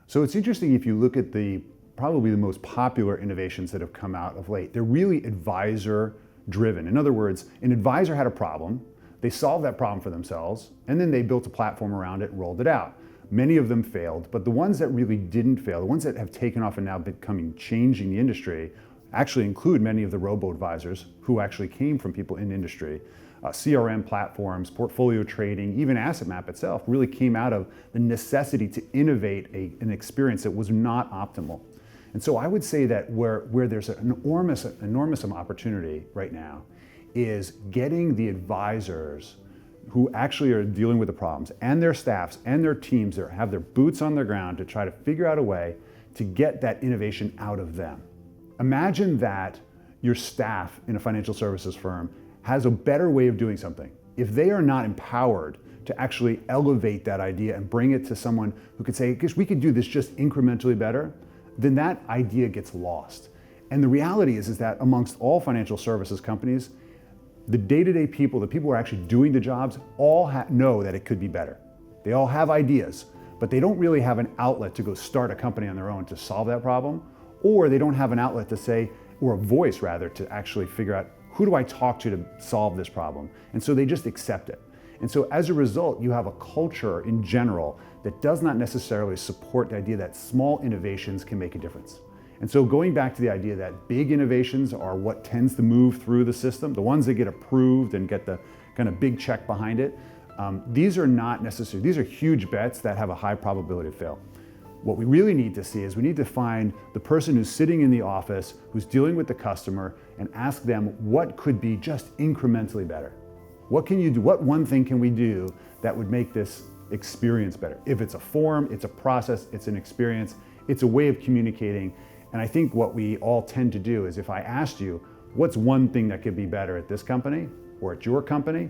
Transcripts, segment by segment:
So it's interesting if you look at probably the most popular innovations that have come out of late. They're really advisor driven. In other words, an advisor had a problem, they solved that problem for themselves, and then they built a platform around it and rolled it out. Many of them failed, but the ones that really didn't fail, the ones that have taken off and now changing the industry, actually include many of the robo-advisors who actually came from people in industry. CRM platforms, portfolio trading, even Asset Map itself really came out of the necessity to innovate an experience that was not optimal. And so I would say that where there's an enormous opportunity right now is getting the advisors who actually are dealing with the problems and their staffs and their teams that have their boots on the ground to try to figure out a way to get that innovation out of them. Imagine that your staff in a financial services firm has a better way of doing something. If they are not empowered to actually elevate that idea and bring it to someone who could say, "Gosh, we could do this just incrementally better," then that idea gets lost. And the reality is that amongst all financial services companies, the day-to-day people, the people who are actually doing the jobs, all know that it could be better. They all have ideas, but they don't really have an outlet to go start a company on their own to solve that problem, or they don't have an outlet to say, or a voice rather, to actually figure out, who do I talk to solve this problem? And so they just accept it. And so as a result, you have a culture in general that does not necessarily support the idea that small innovations can make a difference. And so going back to the idea that big innovations are what tends to move through the system, the ones that get approved and get the kind of big check behind it, these are not necessary. These are huge bets that have a high probability of fail. What we really need to see is we need to find the person who's sitting in the office, who's dealing with the customer, and ask them what could be just incrementally better. What can you do? What one thing can we do that would make this experience better? If it's a form, it's a process, it's an experience, it's a way of communicating. And I think what we all tend to do is, if I asked you, what's one thing that could be better at this company or at your company,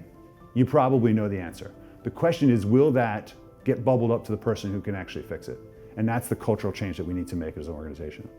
you probably know the answer. The question is, will that get bubbled up to the person who can actually fix it? And that's the cultural change that we need to make as an organization.